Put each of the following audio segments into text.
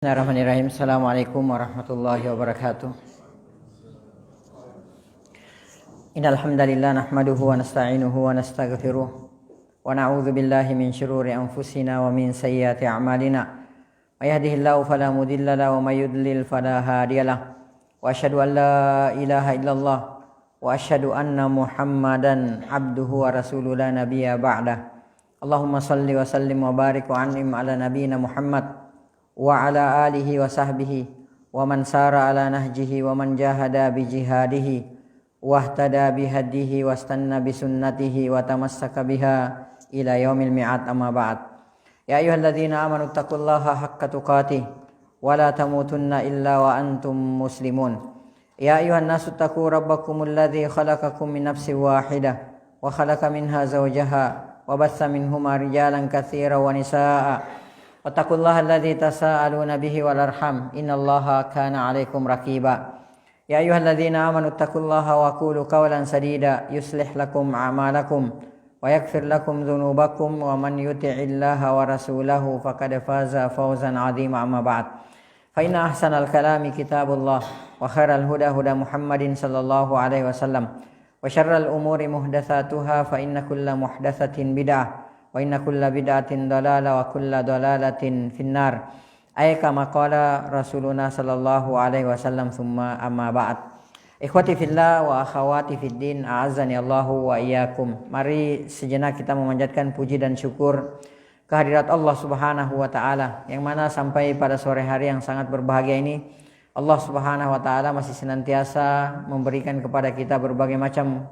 Bismillahirrahmanirrahim. Assalamualaikum warahmatullahi wabarakatuh. Innal hamdalillah nahmaduhu wa nasta'inuhu wa nastaghfiruh wa na'udzu billahi min shururi anfusina wa min sayyiati a'malina. May yahdihillahu fala mudilla lahu wa may yudlil fala hadiyalah. Wa asyhadu an la ilaha illallah wa asyhadu anna Muhammadan abduhu wa rasuluhu la nabiyya ba'dah. Allahumma shalli wa sallim wa barik wa an'im ala nabiyyina Muhammad wa ala alihi wa sahbihi wa man sara ala nahjihi wa man jahada bi jihadihi wa ihtada bi hadihi wa istanna bi sunnatihi wa tamassaka biha ila yaumil mi'ad, amma ba'd. Ya ayyuhalladzina amanu taqullaha haqqa tuqatih wa la tamutunna illa wa antum muslimun. Ya ayyuhan nasu taqu rabbakumul ladzi khalaqakum min nafsin wahidah wa khalaqa minha zawjaha wa bassa minhuma rijalan katsiran wa nisaa'a. Wattaqullaha alladzi tasaaluna bihi wal arham innallaha kana 'alaikum raqiba. Ya ayyuhalladzina amanu taqullaha wa qulu qawlan sadida yuslih lakum a'malakum wa yaghfir lakum dzunubakum wa man yuti'illaha wa rasulahu faqad faza fawzan 'azima, amma ba'd. Fa inna ahsanal kalami kitabullah wa khairal huda huda Muhammadin sallallahu alaihi wasallam wa syarral umuri muhdatsatuha fa inna kulla muhdatsatin bid'ah wa inna kulla bid'atin dalalah wa kulla dalalatin finnar. Ay kama qala Rasuluna sallallahu alaihi wasallam, summa amma ba'd. Ikhwati fillah wa akhawati fid din, a'azzani Allahu wa iyyakum. Mari sejenak kita memanjatkan puji dan syukur kehadirat Allah Subhanahu wa taala, yang mana sampai pada sore hari yang sangat berbahagia ini Allah Subhanahu wa taala masih senantiasa memberikan kepada kita berbagai macam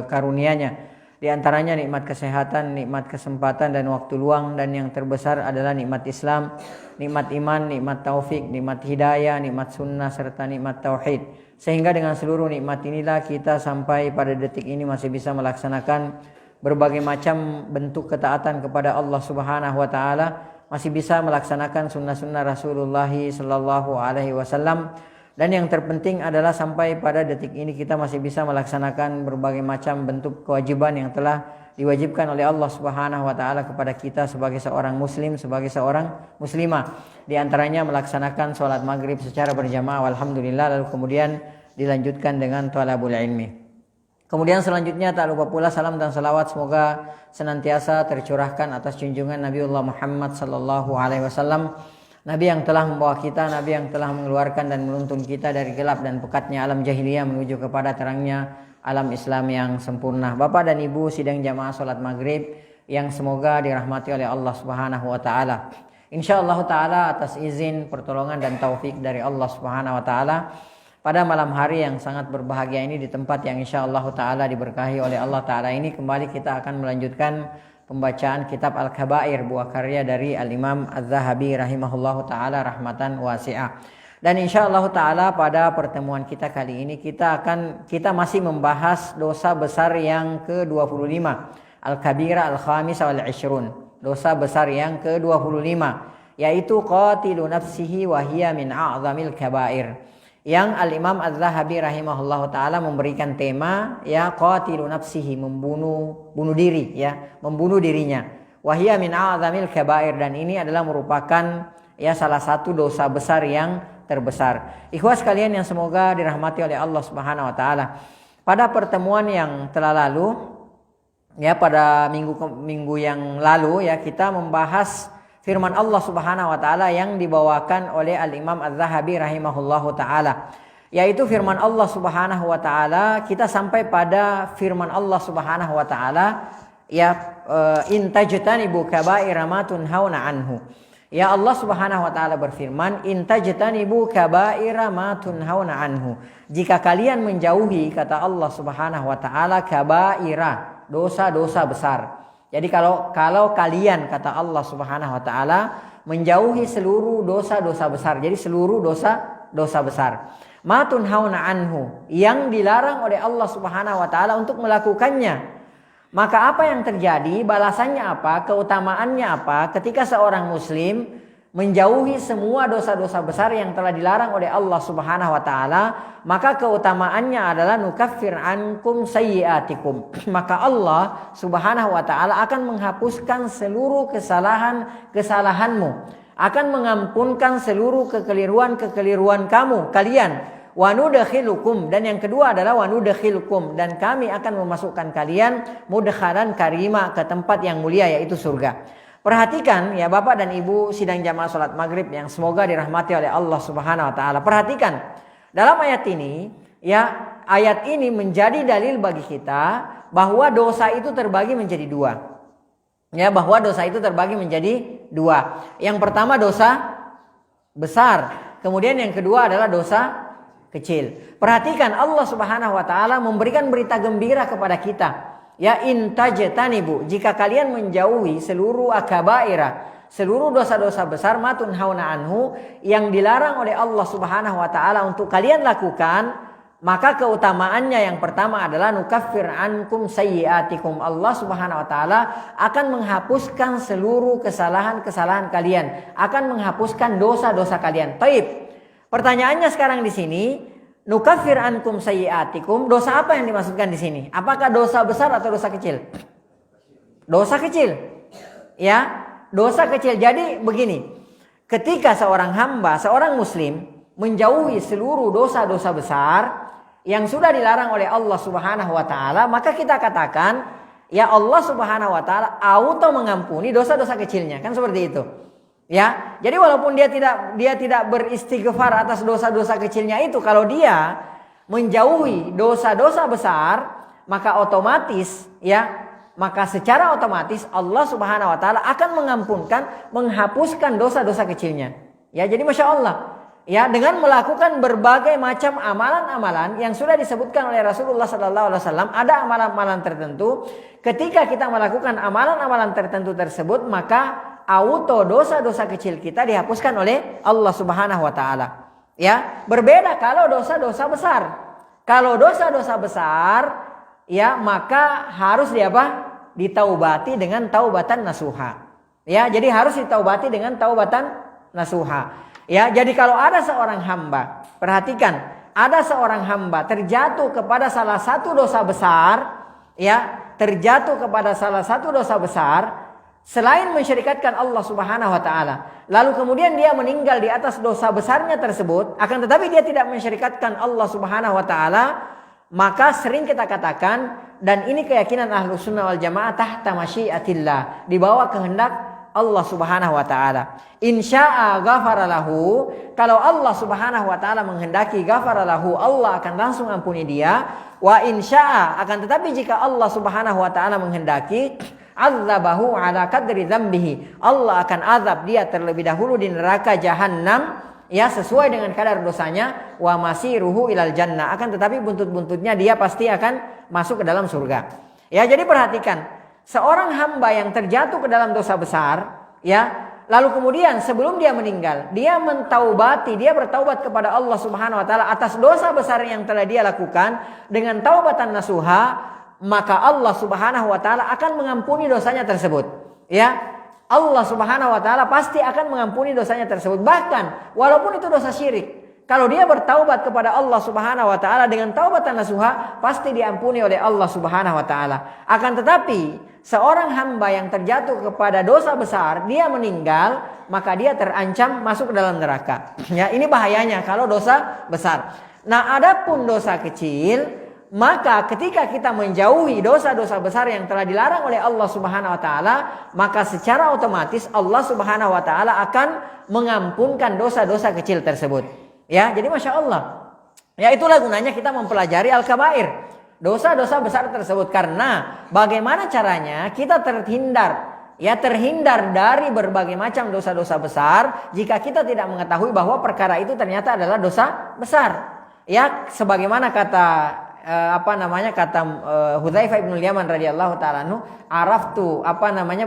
karunia-Nya. Di antaranya nikmat kesehatan, nikmat kesempatan dan waktu luang, dan yang terbesar adalah nikmat Islam, nikmat iman, nikmat taufik, nikmat hidayah, nikmat sunnah, serta nikmat tauhid. Sehingga dengan seluruh nikmat inilah kita sampai pada detik ini masih bisa melaksanakan berbagai macam bentuk ketaatan kepada Allah Subhanahu wa taala, masih bisa melaksanakan sunnah-sunnah Rasulullah sallallahu alaihi wasallam. Dan yang terpenting adalah sampai pada detik ini kita masih bisa melaksanakan berbagai macam bentuk kewajiban yang telah diwajibkan oleh Allah Subhanahu wa taala kepada kita sebagai seorang muslim, sebagai seorang muslimah. Di antaranya melaksanakan sholat maghrib secara berjamaah, alhamdulillah, lalu kemudian dilanjutkan dengan thalabul ilmi. Kemudian selanjutnya tak lupa pula salam dan salawat semoga senantiasa tercurahkan atas junjungan Nabiullah Muhammad sallallahu alaihi wasallam, Nabi yang telah membawa kita, Nabi yang telah mengeluarkan dan menuntun kita dari gelap dan pekatnya alam jahiliyah menuju kepada terangnya alam Islam yang sempurna. Bapak dan Ibu sidang jamaah salat maghrib yang semoga dirahmati oleh Allah Subhanahu wa taala. Insyaallah taala atas izin, pertolongan dan taufik dari Allah Subhanahu wa taala, pada malam hari yang sangat berbahagia ini, di tempat yang insyaallah taala diberkahi oleh Allah taala ini, kembali kita akan melanjutkan pembacaan kitab Al-Kabair, buah karya dari Al-Imam Az-Zahabi rahimahullahu taala rahmatan wasi'ah. Dan insyaallah taala pada pertemuan kita kali ini kita masih membahas dosa besar yang ke-25, Al-Kabira Al-Khamisa wal 20, dosa besar yang ke-25, yaitu qatilu nafsihi wa hiya min a'zamil kabair. Yang Al-Imam Az-Zahabi rahimahullahu taala memberikan tema, ya, qatilu nafsihi, membunuh diri, ya, membunuh dirinya. Wahia min a'zamil kabair, dan ini adalah merupakan, ya, salah satu dosa besar yang terbesar. Ikhwas sekalian yang semoga dirahmati oleh Allah Subhanahu wa taala. Pada pertemuan yang telah lalu, ya, pada minggu yang lalu, ya, kita membahas firman Allah Subhanahu wa taala yang dibawakan oleh Al-Imam Az-Zahabi rahimahullahu taala, yaitu firman Allah Subhanahu wa taala. Kita sampai pada firman Allah Subhanahu wa taala, ya, in tajtanibu kaba'ira ma tunhauna anhu. Ya, Allah Subhanahu wa taala berfirman, in tajtanibu kaba'ira ma tunhauna anhu. Jika kalian menjauhi, kata Allah Subhanahu wa taala, kaba'ira, dosa-dosa besar. Jadi kalau kalian, kata Allah Subhanahu wa taala, menjauhi seluruh dosa-dosa besar. Jadi seluruh dosa besar. Ma tunhauna anhu, yang dilarang oleh Allah Subhanahu wa taala untuk melakukannya. Maka apa yang terjadi? Balasannya apa? Keutamaannya apa? Ketika seorang muslim menjauhi semua dosa-dosa besar yang telah dilarang oleh Allah Subhanahu wa taala, maka keutamaannya adalah nukaffir ankum sayyiatikum. Maka Allah Subhanahu wa taala akan menghapuskan seluruh kesalahanmu. akan mengampunkan seluruh kekeliruan kalian. Wa nudkhilukum, dan yang kedua adalah wa nudkhilukum, dan kami akan memasukkan kalian mudkhalan karima, ke tempat yang mulia yaitu surga. Perhatikan ya Bapak dan Ibu sidang jamaah salat maghrib yang semoga dirahmati oleh Allah Subhanahu wa taala. Perhatikan dalam ayat ini ya, ayat ini menjadi dalil bagi kita bahwa dosa itu terbagi menjadi dua. Ya, bahwa dosa itu terbagi menjadi dua. Yang pertama dosa besar, kemudian yang kedua adalah dosa kecil. Perhatikan Allah Subhanahu wa taala memberikan berita gembira kepada kita. Ya, intajtanibu, jika kalian menjauhi seluruh akabaira, seluruh dosa-dosa besar, matun hauna anhu, yang dilarang oleh Allah Subhanahu wa taala untuk kalian lakukan, maka keutamaannya yang pertama adalah nukaffir ankum sayyiatikum. Allah Subhanahu wa taala akan menghapuskan seluruh kesalahan-kesalahan kalian, akan menghapuskan dosa-dosa kalian. Taib. Pertanyaannya sekarang di sini, nukaffir ankum sayyiatikum, dosa apa yang dimaksudkan di sini? Apakah dosa besar atau dosa kecil? Dosa kecil. Ya, dosa kecil. Jadi begini, ketika seorang hamba, seorang muslim menjauhi seluruh dosa-dosa besar yang sudah dilarang oleh Allah Subhanahu wa taala, maka kita katakan ya Allah Subhanahu wa taala auto mengampuni dosa-dosa kecilnya, kan seperti itu. Ya, jadi walaupun dia tidak beristighfar atas dosa-dosa kecilnya itu, kalau dia menjauhi dosa-dosa besar, maka otomatis maka secara otomatis Allah Subhanahu wa taala akan menghapuskan dosa-dosa kecilnya. Ya, jadi Masya Allah. Ya, dengan melakukan berbagai macam amalan-amalan yang sudah disebutkan oleh Rasulullah sallallahu alaihi wasallam, ada amalan-amalan tertentu. Ketika kita melakukan amalan-amalan tertentu tersebut, maka auto dosa-dosa kecil kita dihapuskan oleh Allah Subhanahu wa taala. Ya, berbeda kalau dosa-dosa besar. Kalau dosa-dosa besar, ya, maka harus ditaubati dengan taubatan nasuha. Ya, jadi harus ditaubati dengan taubatan nasuha. Ya, jadi kalau ada seorang hamba, perhatikan, ada seorang hamba terjatuh kepada salah satu dosa besar, ya, terjatuh kepada salah satu dosa besar, selain mensyirikatkan Allah Subhanahu wa taala, lalu kemudian dia meninggal di atas dosa besarnya tersebut, akan tetapi dia tidak mensyirikatkan Allah Subhanahu wa taala, maka sering kita katakan, dan ini keyakinan Ahlus Sunnah wal Jamaah, tahta masyiatillah, di bawah kehendak Allah Subhanahu wa taala. Insya'a ghafara lahu, kalau Allah Subhanahu wa taala menghendaki ghafara lahu, Allah akan langsung ampuni dia. Wa insya'a, akan tetapi jika Allah Subhanahu wa taala menghendaki, azabahu ala qadri dzambihi, Allah akan azab dia terlebih dahulu di neraka jahanam, ya, sesuai dengan kadar dosanya. Wa masiruhu ilal jannah, akan tetapi buntut-buntutnya dia pasti akan masuk ke dalam surga. Ya, jadi perhatikan, seorang hamba yang terjatuh ke dalam dosa besar, ya, lalu kemudian sebelum dia meninggal, dia bertaubat kepada Allah Subhanahu wa taala atas dosa besar yang telah dia lakukan dengan taubatan nasuha, maka Allah Subhanahu wa taala akan mengampuni dosanya tersebut. Ya, Allah Subhanahu wa taala pasti akan mengampuni dosanya tersebut, bahkan walaupun itu dosa syirik. Kalau dia bertaubat kepada Allah Subhanahu wa taala dengan taubatan nasuha, pasti diampuni oleh Allah Subhanahu wa taala. Akan tetapi seorang hamba yang terjatuh kepada dosa besar, dia meninggal, maka dia terancam masuk ke dalam neraka. Ya, ini bahayanya kalau dosa besar. Nah, adapun dosa kecil, maka ketika kita menjauhi dosa-dosa besar yang telah dilarang oleh Allah Subhanahu wa taala, maka secara otomatis Allah Subhanahu wa taala akan mengampunkan dosa-dosa kecil tersebut. Ya, jadi Masya Allah. Ya, itulah gunanya kita mempelajari al-kabair, dosa-dosa besar tersebut, karena bagaimana caranya kita terhindar dari berbagai macam dosa-dosa besar jika kita tidak mengetahui bahwa perkara itu ternyata adalah dosa besar. Ya, sebagaimana kata Hudzaifah bin Yaman radhiyallahu taala anhu,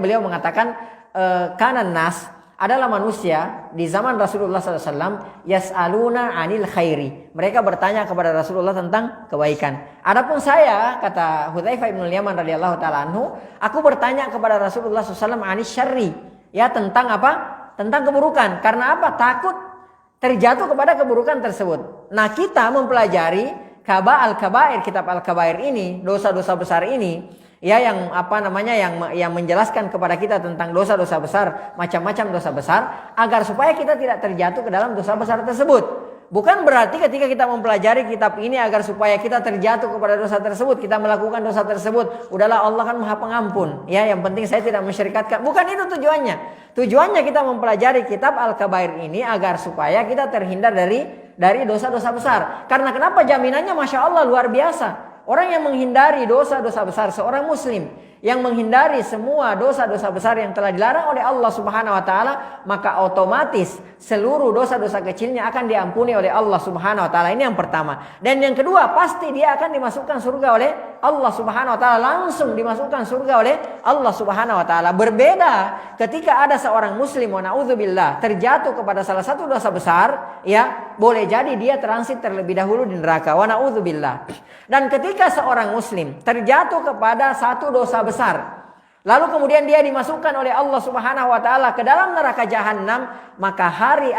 beliau mengatakan, kanan nas, adalah manusia di zaman Rasulullah SAW, yas'aluna anil khairi, mereka bertanya kepada Rasulullah tentang kebaikan. Adapun saya, kata Hudzaifah bin Yaman radhiyallahu taala anhu, aku bertanya kepada Rasulullah SAW anis syarri, ya, tentang apa? Tentang keburukan. Karena apa? Takut terjatuh kepada keburukan tersebut. Nah, kita mempelajari al-kabair, kitab al-kabair ini, dosa-dosa besar ini, ya yang yang menjelaskan kepada kita tentang dosa-dosa besar, macam-macam dosa besar, agar supaya kita tidak terjatuh ke dalam dosa besar tersebut. Bukan berarti ketika kita mempelajari kitab ini agar supaya kita terjatuh kepada dosa tersebut, kita melakukan dosa tersebut, udahlah Allah kan Maha Pengampun, ya yang penting saya tidak mensyirikatkan. Bukan itu tujuannya. Tujuannya kita mempelajari kitab Al-Kabair ini agar supaya kita terhindar dari dosa-dosa besar. Karena kenapa? Jaminannya Masya Allah luar biasa. Orang yang menghindari dosa-dosa besar, seorang muslim yang menghindari semua dosa-dosa besar yang telah dilarang oleh Allah Subhanahu wa taala, maka otomatis seluruh dosa-dosa kecilnya akan diampuni oleh Allah Subhanahu wa taala. Ini yang pertama. Dan yang kedua, pasti dia akan dimasukkan surga oleh Allah Subhanahu wa taala, langsung dimasukkan surga oleh Allah Subhanahu wa taala. Berbeda ketika ada seorang muslim wa naudzubillah terjatuh kepada salah satu dosa besar, ya, boleh jadi dia transit terlebih dahulu di neraka. Wa naudzubillah. Dan ketika seorang muslim terjatuh kepada satu dosa besar, lalu kemudian dia dimasukkan oleh Allah Subhanahu wa taala ke dalam neraka jahanam, maka hari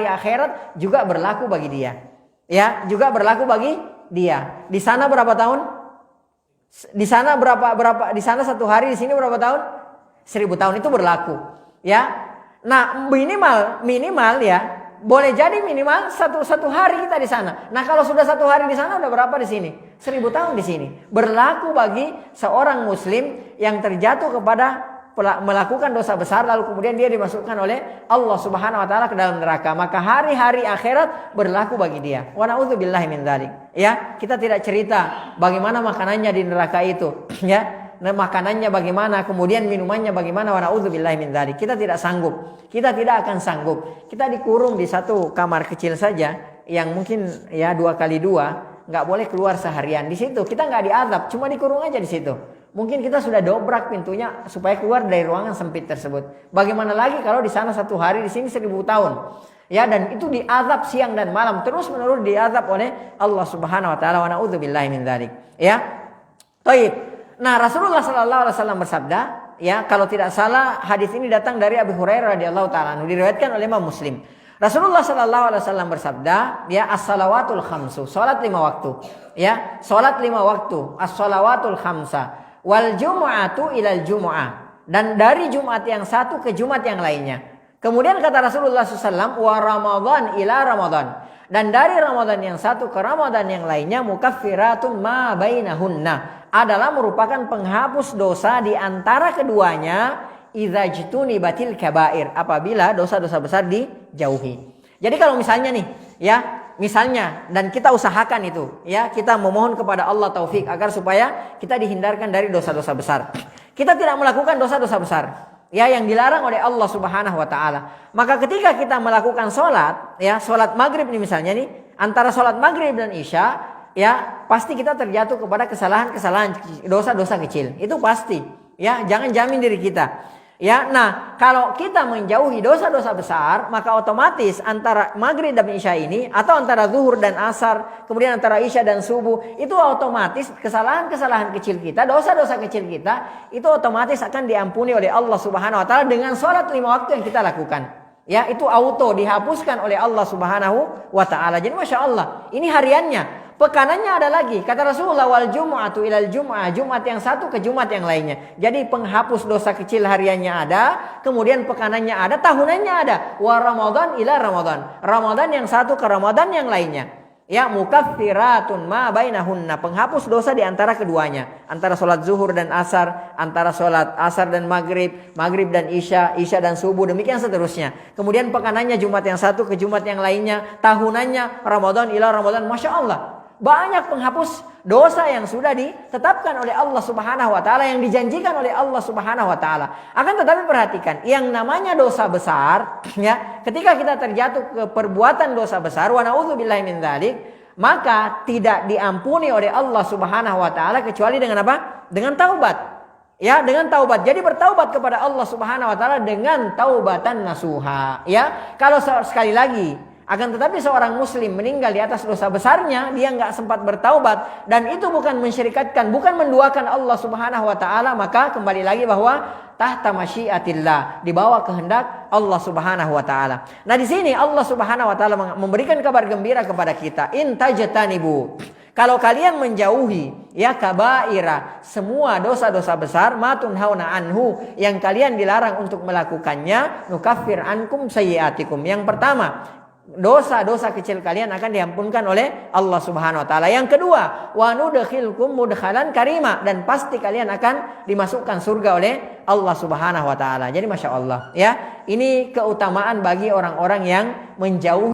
akhirat juga berlaku bagi dia. Ya, juga berlaku bagi dia. Di sana berapa tahun? Di sana berapa? Di sana 1 hari, di sini berapa tahun? 1000 tahun itu berlaku. Ya. Nah, minimal ya. Boleh jadi minimal satu hari kita di sana. Nah kalau sudah 1 hari di sana udah berapa di sini? 1000 tahun di sini. Berlaku bagi seorang muslim yang terjatuh kepada melakukan dosa besar lalu kemudian dia dimasukkan oleh Allah Subhanahu wa taala ke dalam neraka. Maka hari-hari akhirat berlaku bagi dia. Wa na'udzubillahi min dzalik. Ya, kita tidak cerita bagaimana makanannya di neraka itu, ya. Nah, makanannya bagaimana, kemudian minumannya bagaimana, wa na'udzubillahi min dzalik. Kita tidak sanggup. Kita tidak akan sanggup. Kita dikurung di satu kamar kecil saja yang mungkin ya 2x2, nggak boleh keluar seharian di situ. Kita nggak diazab, cuma dikurung aja di situ. Mungkin kita sudah dobrak pintunya supaya keluar dari ruangan sempit tersebut. Bagaimana lagi kalau di sana 1 hari, di sini 1000 tahun. Ya, dan itu diazab siang dan malam, terus menerus diazab oleh Allah Subhanahu wa taala. Wa na'udzubillahi min dzalik. Ya. Baik. Nah, Rasulullah sallallahu alaihi wasallam bersabda, ya, kalau tidak salah hadis ini datang dari Abu Hurairah radhiyallahu taala, diriwayatkan oleh Imam Muslim. Rasulullah sallallahu alaihi wasallam bersabda, ya, as-salawatul khamsu, salat 5 waktu. Ya, salat 5 waktu, as-salawatul khamsa, wal jumu'atu ilal jumu'ah. Dan dari Jumat yang satu ke Jumat yang lainnya. Kemudian kata Rasulullah SAW, wa Ramadan ila Ramadan. Dan dari Ramadan yang satu ke Ramadan yang lainnya, mukaffiratun ma bainahunna, adalah merupakan penghapus dosa di antara keduanya, idza jtunibatil kabair, apabila dosa-dosa besar dijauhi. Jadi kalau misalnya nih, ya, misalnya, dan kita usahakan itu, ya, kita memohon kepada Allah taufik agar supaya kita dihindarkan dari dosa-dosa besar. Kita tidak melakukan dosa-dosa besar, ya, yang dilarang oleh Allah Subhanahu wa taala. Maka ketika kita melakukan sholat, ya, sholat maghrib nih misalnya nih, antara sholat maghrib dan isya, ya, pasti kita terjatuh kepada kesalahan-kesalahan, dosa-dosa kecil. Itu pasti, ya, jangan jamin diri kita. Ya, nah, kalau kita menjauhi dosa-dosa besar, maka otomatis antara maghrib dan isya ini, atau antara zuhur dan asar, kemudian antara isya dan subuh, itu otomatis kesalahan-kesalahan kecil kita, dosa-dosa kecil kita, itu otomatis akan diampuni oleh Allah Subhanahu wa taala dengan sholat 5 waktu yang kita lakukan. Ya, itu auto dihapuskan oleh Allah Subhanahu wa taala. Jadi Masya Allah, ini hariannya. Pekanannya ada lagi. Kata Rasulullah, wal jumu'atu ilal jumu'ah, Jumat yang satu ke Jumat yang lainnya. Jadi penghapus dosa kecil hariannya ada, kemudian pekanannya ada, tahunannya ada. Wa Ramadan ila Ramadan, Ramadan yang satu ke Ramadan yang lainnya. Ya, mukaffiratun ma bainahunna, penghapus dosa di antara keduanya, antara sholat zuhur dan asar, antara sholat asar dan maghrib, maghrib dan isya, isya dan subuh, demikian seterusnya. Kemudian pekanannya Jumat yang satu ke Jumat yang lainnya, tahunannya Ramadan ila Ramadan. Masya Allah, banyak penghapus dosa yang sudah ditetapkan oleh Allah Subhanahu wa taala, yang dijanjikan oleh Allah Subhanahu wa taala. Akan tetapi perhatikan, yang namanya dosa besar, ya, ketika kita terjatuh ke perbuatan dosa besar, wa na'udzubillahi min dzalik, maka tidak diampuni oleh Allah Subhanahu wa taala kecuali dengan apa? Dengan taubat. Ya, dengan taubat. Jadi bertaubat kepada Allah Subhanahu wa taala dengan taubatan nasuha. Ya, kalau sekali lagi, akan tetapi seorang muslim meninggal di atas dosa besarnya, dia nggak sempat bertaubat, dan itu bukan mensyirikatkan, bukan menduakan Allah Subhanahu wa taala, maka kembali lagi bahwa tahta masyiatillah, di bawah kehendak Allah Subhanahu wa taala. Nah, di sini Allah Subhanahu wa taala memberikan kabar gembira kepada kita, in tajtanibu, kalau kalian menjauhi ya kabaira, semua dosa-dosa besar, ma tunhauna anhu, yang kalian dilarang untuk melakukannya, nukaffir ankum sayyiatikum. Yang pertama, dosa-dosa kecil kalian akan diampunkan oleh Allah Subhanahu wa taala. Yang kedua, wa nudkhilkum mudkhalan karima, dan pasti kalian akan dimasukkan surga oleh Allah Subhanahu wa taala. Jadi Masya Allah, ya, ini keutamaan bagi orang-orang yang menjauh